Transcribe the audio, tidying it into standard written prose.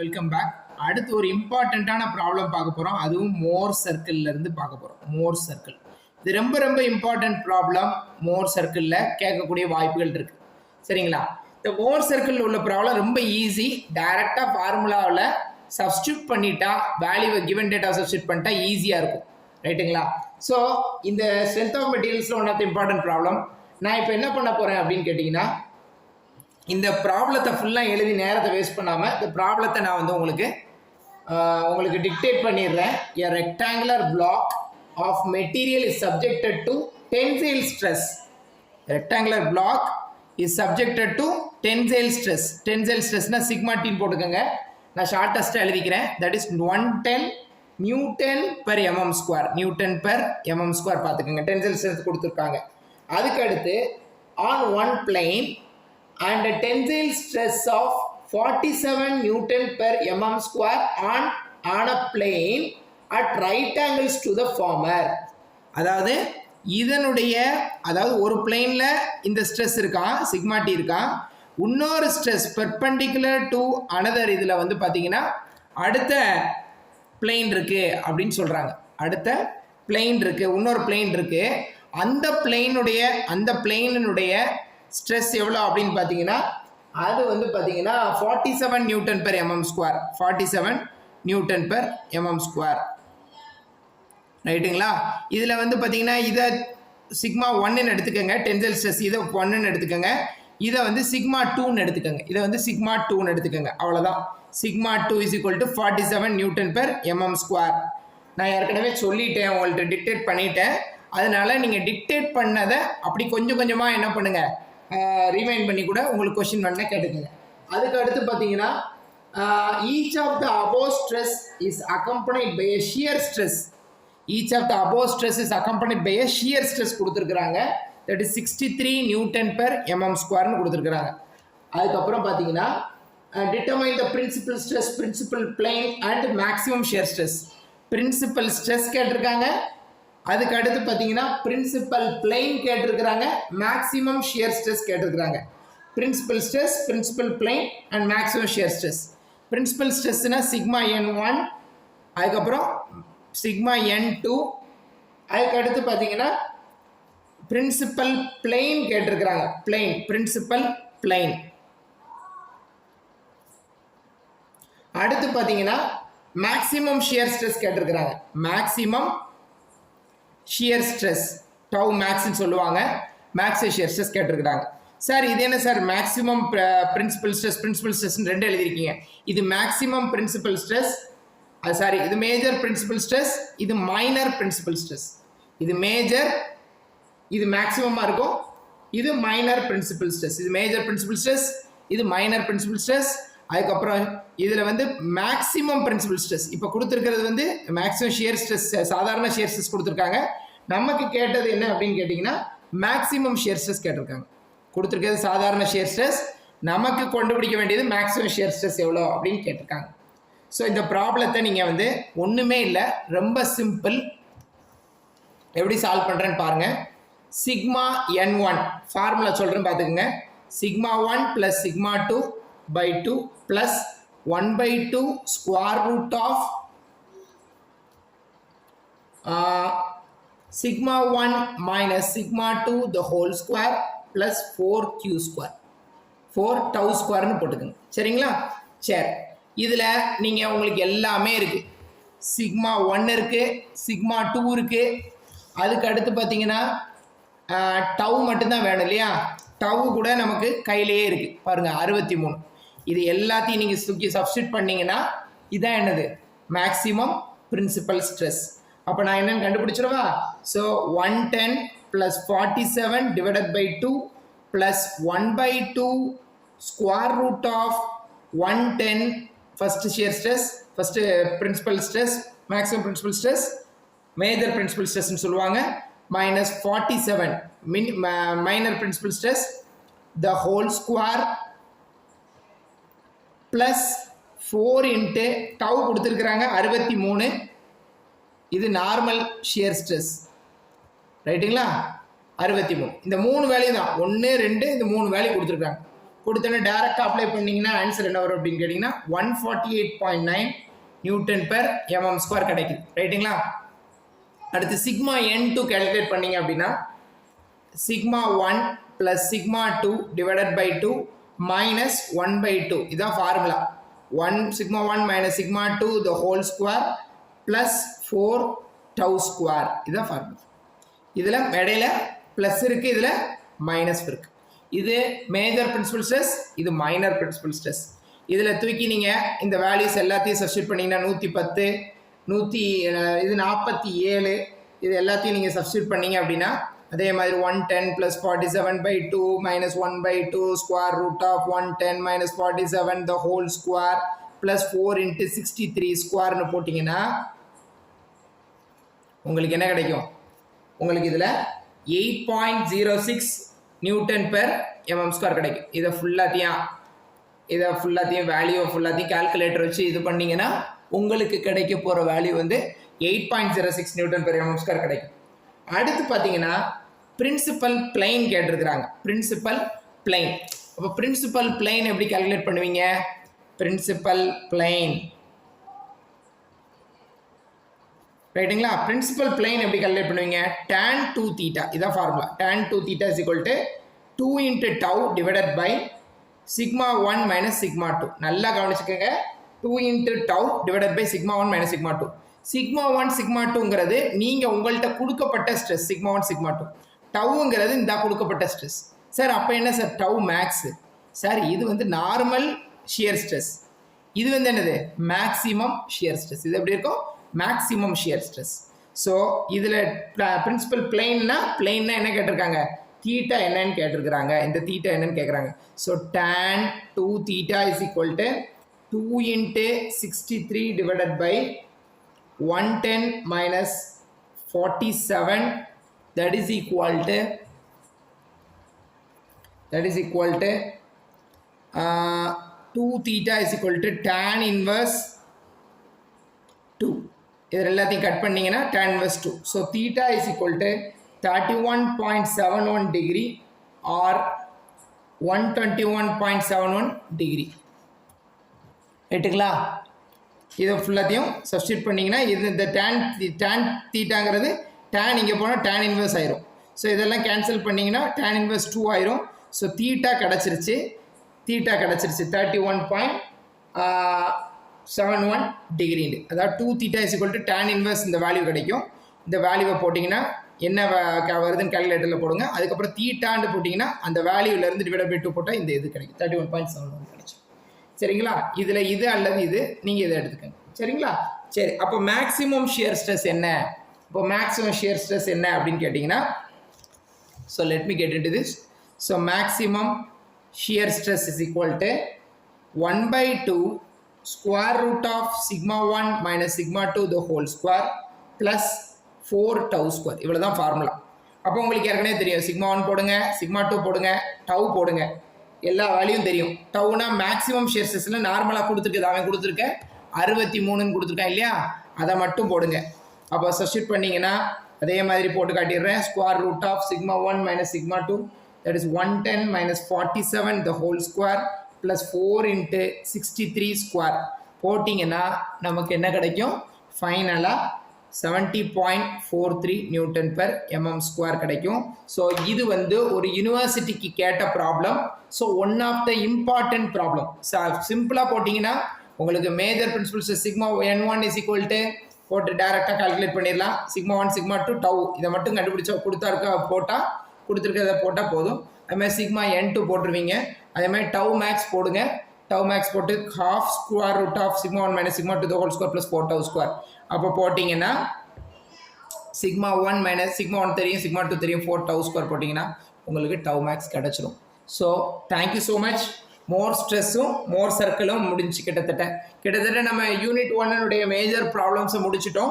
Welcome back. அடுத்து ஒரு இம்பார்ட்டண்ட்டான ப்ராப்ளம் பார்க்க போகிறோம். அதுவும் மோர் சர்க்கிள்ல இருந்து பார்க்க போகிறோம். மோர் சர்க்கிள் இது ரொம்ப ரொம்ப இம்பார்ட்டன்ட் ப்ராப்ளம். மோர் சர்க்கிளில் கேட்கக்கூடிய வாய்ப்புகள் இருக்கு. சரிங்களா? இந்த மோர் சர்க்கிளில் உள்ள ப்ராப்ளம் ரொம்ப ஈஸி. டைரெக்டாக ஃபார்முலாவில் சப்ஸ்டியூட் பண்ணிட்டா, வேல்யூவை கிவன் டேட்டா சப்ஸ்டியூட் பண்ணிட்டா ஈஸியாக இருக்கும். ரைட்டுங்களா? ஸோ இந்த ஸ்ட்ரென்த் ஆஃப் மெட்டீரியல்ஸில் one of the important problem. நான் இப்போ என்ன பண்ண போகிறேன் அப்படின்னு கேட்டிங்கன்னா, இந்த ப்ராப்ளத்தை ஃபுல்லாக எழுதி நேரத்தை வேஸ்ட் பண்ணாமல் இந்த ப்ராப்ளத்தை நான் வந்து உங்களுக்கு டிக்டேட் பண்ணிடுறேன். A rectangular block of material is subjected to tensile stress. Rectangular block is subjected to tensile stress. Tensile stressனா சிக்மா டீன் போட்டுக்கோங்க. நான் ஷார்ட்டஸ்ட்டாக எழுதிக்கிறேன். That is 110 newton per mm square. Newton per mm square பார்த்துக்கோங்க. Tensile stress கொடுத்துருக்காங்க. அதுக்கு அடுத்து on one plane and a tensile stress of 47 Newton per mm square on a plane at right angles to the former. அதாவது ஒரு பிளேன்ல இந்த stress இருக்கான், sigma D இருக்கான். இன்னொரு ஸ்ட்ரெஸ் பெர்பெண்டிகுலர் டு அனதர் இதில் வந்து பார்த்தீங்கன்னா அடுத்த பிளேன் இருக்கு அப்படின்னு சொல்றாங்க. அடுத்த பிளேன் இருக்கு, இன்னொரு பிளேன் இருக்கு. அந்த பிளேனினுடைய ஸ்ட்ரெஸ் எவ்வளோ அப்படின்னு பார்த்தீங்கன்னா அது வந்து பார்த்தீங்கன்னா 47 Newton per mm square. 47 Newton per mm square. ரைட்டுங்களா? இதில் வந்து பார்த்தீங்கன்னா இதை சிக்மா 1ன்னு எடுத்துக்கோங்க. டென்சைல் ஸ்ட்ரெஸ் இதை 1ன்னு எடுத்துக்கோங்க. இதை வந்து சிக்மா 2ன்னு எடுத்துக்கோங்க. இதை வந்து சிக்மா 2ன்னு எடுத்துக்கோங்க. அவ்வளோதான். Sigma 2 is equal to 47 Newton per mm square. நான் ஏற்கனவே சொல்லிட்டேன், உங்கள்கிட்ட டிக்டேட் பண்ணிட்டேன். அதனால நீங்கள் டிக்டேட் பண்ணதை அப்படி கொஞ்சம் கொஞ்சமாக என்ன பண்ணுங்க, ரிமைண்ட் பண்ணி கூட உங்களுக்கு கொஸ்டின் வேணா கேட்டுக்கங்க. அதுக்கு அடுத்து பார்த்தீங்கன்னா each of the above stress is accompanied by a shear stress. Each of the above stress is accompanied by a shear stress கொடுத்துருக்குறாங்க. That is 63 newton per mm ஸ்கொயர்னு கொடுத்துருக்குறாங்க. அதுக்கப்புறம் பார்த்தீங்கன்னா determine the principal stress, principal plane and maximum shear stress. Principal stress கேட்டிருக்காங்க. அதுக்கு அடுத்து பார்த்தீங்கன்னா principal plane கேட்டிருக்கிறாங்க, மேக்ஸிமம் ஷியர் ஸ்ட்ரெஸ் கேட்டிருக்கிறாங்க. Principal stress, principal plane and maximum shear stress. பிரின்சிபல் ஸ்ட்ரெஸ்னா சிக்மா n1, அதுக்கப்புறம் சிக்மா n2, அதுக்கு அடுத்து பார்த்தீங்கன்னா பிரின்சிபல் பிளேன் கேட்டிருக்கிறாங்க. Plane, principal plane. அடுத்து பார்த்தீங்கன்னா மேக்ஸிமம் ஷியர் ஸ்ட்ரெஸ் கேட்டிருக்கிறாங்க. மேக்ஸிமம் ஷியர் ஸ்ட்ரெஸ், டவு மேக்ஸ்ன்னு சொல்லுவாங்க. மேக்ஸ் ஷியர் ஸ்ட்ரெஸ் கேட்டிருக்கிறாங்க. சார் இது என்ன சார் மேக்ஸிமம் பிரின்சிபல் ஸ்ட்ரெஸ் ரெண்டு எழுதிருக்கீங்க. இது மேக்ஸிமம் பிரின்சிபல் ஸ்ட்ரெஸ், சாரி இது மேஜர் பிரின்சிபல் ஸ்ட்ரெஸ், இது மைனர் பிரின்சிபல் ஸ்ட்ரெஸ். இது மேஜர், இது மேக்ஸிமமாக இருக்கும். இது மைனர் பிரின்சிபல் ஸ்ட்ரெஸ். இது மேஜர் பிரின்சிபல் ஸ்ட்ரெஸ், இது மைனர் பிரின்சிபல் ஸ்ட்ரெஸ். அதுக்கப்புறம் இதில் வந்து மேக்ஸிமம் பிரின்சிபல் ஸ்ட்ரெஸ் இப்போ கொடுத்துருக்கிறது வந்து மேக்ஸிமம் ஷியர் ஸ்ட்ரெஸ், சாதாரண ஷியர் ஸ்ட்ரெஸ் கொடுத்துருக்காங்க. நமக்கு கேட்டது என்ன அப்படின்னு கேட்டிங்கன்னா மேக்ஸிமம் ஷியர் ஸ்ட்ரெஸ் கேட்டிருக்காங்க. கொடுத்துருக்கிறது சாதாரண ஷியர் ஸ்ட்ரெஸ், நமக்கு கண்டுபிடிக்க வேண்டியது மேக்ஸிமம் ஷியர் ஸ்ட்ரெஸ் எவ்வளோ அப்படின்னு கேட்டிருக்காங்க. ஸோ இந்த ப்ராப்ளத்தை நீங்கள் வந்து ஒன்றுமே இல்லை, ரொம்ப சிம்பிள். எப்படி சால்வ் பண்ணுறேன்னு பாருங்கள். சிக்மா n1 ஃபார்முலா சொல்கிறேன் பார்த்துக்குங்க. Sigma 1 + sigma 2 by 2 plus 1 by 2 square root of sigma 1 minus sigma 2 the whole square plus 4q square, 4 tau square னு போட்டுக்கங்க. சரிங்களா? சரி, இதில் நீங்கள் உங்களுக்கு எல்லாமே இருக்குது. சிக்மா 1 இருக்குது, சிக்மா 2 இருக்குது. அதுக்கு அடுத்து பார்த்தீங்கன்னா டவு மட்டும்தான் வேணும் இல்லையா? டவு கூட நமக்கு கையிலேயே இருக்குது பாருங்கள், 63. இது எல்லாத்தையும் நீங்கள் தூக்கி சப்ஸ்டியூட் பண்ணிங்கன்னா இதான் என்னது மேக்ஸிமம் பிரின்சிபல் ஸ்ட்ரெஸ். அப்போ நான் என்னன்னு கண்டுபிடிச்சிருவா? So 110 + 47 divided by 2 plus 1 by 2 square root of 110 first shear stress, first principal stress, maximum principal stress, major principal ஸ்ட்ரெஸ்ன்னு சொல்லுவாங்க, minus 47 minor principal stress the whole square plus 4 into tau கொடுத்துருக்குறாங்க 63. இது normal shear stress. ரைட்டுங்களா? 63. இந்த 3 value தான், 1 2 இந்த 3 value கொடுத்துருக்காங்க. கொடுத்தோன்னே டேரெக்டாக அப்ளை பண்ணிங்கன்னா ஆன்சர் என்ன வரும் அப்படின்னு கேட்டிங்கன்னா 148.9 நியூட்டன் பெர் mm ஸ்கொயர் கிடைக்குது ரைட்டுங்களா. அடுத்து சிக்மா n2 கேல்குலேட் பண்ணிங்க அப்படின்னா sigma 1 plus sigma 2 divided by 2 minus 1/2 இதான் formula. Sigma 1 minus sigma 2 the whole square plus 4 tau square இதான் ஃபார்முலா. இதில் இடையில ப்ளஸ் இருக்குது, இதில் மைனஸ் இருக்குது. இது மேஜர் பிரின்சிபல் ஸ்ட்ரெஸ், இது மைனர் பிரின்சிபல் ஸ்ட்ரெஸ். இதில் தூக்கி நீங்கள் இந்த வேல்யூஸ் எல்லாத்தையும் சப்ஸ்டியூட் பண்ணிங்கன்னா 110 இது 47 இது எல்லாத்தையும் நீங்கள் சப்ஸ்டியூட் பண்ணீங்க அப்படின்னா அதே மாதிரி 110 plus 47/2 minus 1/2 square root of 110 minus 47 the whole square plus 4 × 63 ஸ்கொயர்னு போட்டிங்கன்னா உங்களுக்கு என்ன கிடைக்கும்? உங்களுக்கு இதில் 8.06 நியூட்டன் பெர் mm ஸ்கொயர் கிடைக்கும். இதை ஃபுல்லாத்தையும் வேல்யூ ஃபுல்லாத்தையும் கால்குலேட்டர் வச்சு இது பண்ணிங்கன்னா உங்களுக்கு கிடைக்க போகிற வேல்யூ வந்து 8.06 நியூட்டன் பெர் mm ஸ்கொயர் கிடைக்கும். அடுத்து பார்த்தீங்கன்னா பிரின்சிபல் பிளைன் கேட்டிருக்கிறாங்க. Principal plane. அப்போ பிரின்சிபல் பிளைன் எப்படி கால்குலேட் பண்ணுவீங்க? பிரின்சிபல் பிளைன் ரைட்டுங்களா. பிரின்சிபல் பிளைன் எப்படி கால்குலேட் பண்ணுவீங்க? tan 2 theta இதான் formula. tan 2 theta is equal to 2 × tau divided by sigma 1 minus sigma 2. நல்லா கவனிச்சுக்கோங்க. 2 × tau divided by sigma 1 minus sigma 2. sigma 1 sigma 2ங்கிறது நீங்கள் உங்கள்கிட்ட கொடுக்கப்பட்ட ஸ்ட்ரெஸ் sigma 1 sigma 2. டவுங்கிறது இந்த கொடுக்கப்பட்ட ஸ்ட்ரெஸ். சார் அப்போ என்ன சார் டவு மேக்ஸ்? சார் இது வந்து நார்மல் ஷியர் ஸ்ட்ரெஸ், இது வந்து என்னது மேக்ஸிமம் ஷியர் ஸ்ட்ரெஸ். இது எப்படி இருக்கும்? Maximum shear stress. ஸோ இதில் பிரின்சிபல் பிளைன்னா என்ன கேட்டிருக்காங்க? தீட்டா என்னன்னு கேட்டிருக்கிறாங்க. இந்த தீட்டா என்னன்னு கேட்குறாங்க. So tan 2 theta is equal to 2 × 63 divided by 110 minus 47 that is equal to 2 theta is equal to tan inverse 2. இது எல்லாத்தையும் கட் பண்ணீங்கன்னா tan inverse 2. So theta is equal to 31.71 degree or 121.71 degree. ரைட்டுங்களா? இதை ஃபுல்லாத்தையும் substitute பண்ணிங்கன்னா இது இந்த tan தீட்டாங்கிறது tan இங்கே போனால் tan இன்வெர்ஸ் ஆயிரும். ஸோ இதெல்லாம் கேன்சல் பண்ணிங்கன்னா tan இன்வெர்ஸ் 2 ஆயிரும். ஸோ தீட்டா கிடச்சிருச்சு 31.71 டிகிரின்னு. அதாவது 2 theta is equal to tan inverse இந்த வேல்யூ கிடைக்கும். இந்த வேல்யூவை போட்டிங்கன்னா என்ன வருதுன்னு கேல்குலேட்டரில் போடுங்க. அதுக்கப்புறம் தீட்டான்னு போட்டிங்கன்னா அந்த வேல்யூலேருந்து டிவைட் பை 2 போட்டால் இந்த இது கிடைக்கும் 31.71 கிடைக்கும். சரிங்களா? இதில் இது அல்லது இது நீங்கள் இதை எடுத்துக்கங்க. சரிங்களா? சரி, அப்போ மேக்ஸிமம் ஷியர் ஸ்ட்ரெஸ் என்ன? இப்போ மேக்ஸிமம் ஷியர் ஸ்ட்ரெஸ் என்ன அப்படின்னு கேட்டிங்கன்னா, so let me get into this. So maximum shear stress is equal to 1/2 square root of sigma 1 minus sigma 2 the whole square plus 4 tau square. இவ்வளோ தான் formula. அப்போ உங்களுக்கு ஏற்கனவே தெரியும் sigma 1 போடுங்க, sigma 2 போடுங்க, tau போடுங்க, எல்லா வேல்யூவும் தெரியும். டவுனா மேக்ஸிமம் ஷியர் ஸ்ட்ரெஸ்ஸில் நார்மலாக கொடுத்துருக்கு, அவன் கொடுத்துருக்க 63ன்னு கொடுத்துருக்கான் இல்லையா, அதை மட்டும் போடுங்க. அப்போ சப்ஸ்டியூட் பண்ணிங்கன்னா அதே மாதிரி போட்டு காட்டிடுறேன். Square root of sigma 1 minus sigma 2 that is 110 minus 47 the whole square plus 4 × 63 square போட்டிங்கன்னா நமக்கு என்ன கிடைக்கும்? ஃபைனலாக 70.43 நியூட்டன் பெர் mm ஸ்கொயர் கிடைக்கும். ஸோ இது வந்து ஒரு யூனிவர்சிட்டிக்கு கேட்ட problem. So one of the important problem. சிம்பிளாக போட்டிங்கன்னா உங்களுக்கு major principals sigma n1 is equal to போட்டு டேரெக்டாக கால்குலேட் பண்ணிடலாம். sigma 1 sigma 2 டவு இதை மட்டும் கண்டுபிடிச்சா கொடுத்துருக்கிறத போட்டால் போதும். அதுமாதிரி sigma n2 போட்டுருவீங்க. அதே மாதிரி டவு மேக்ஸ் போடுங்க. டவு மேக்ஸ் போட்டு half square root of sigma 1 minus sigma 2 the whole square plus 4 tau square. அப்போ போட்டிங்கன்னா sigma 1 minus sigma 1 தெரியும், sigma 2 தெரியும், 4 tau square போட்டிங்கன்னா உங்களுக்கு டவு மேக்ஸ் கிடச்சிரும். So thank you so much. Mohr ஸ்ட்ரெஸ்ஸும் மோர் சர்க்கிளும் முடிஞ்சு கிட்டத்தட்ட நம்ம யூனிட் 1 மேஜர் ப்ராப்ளம்ஸை முடிச்சிட்டோம்.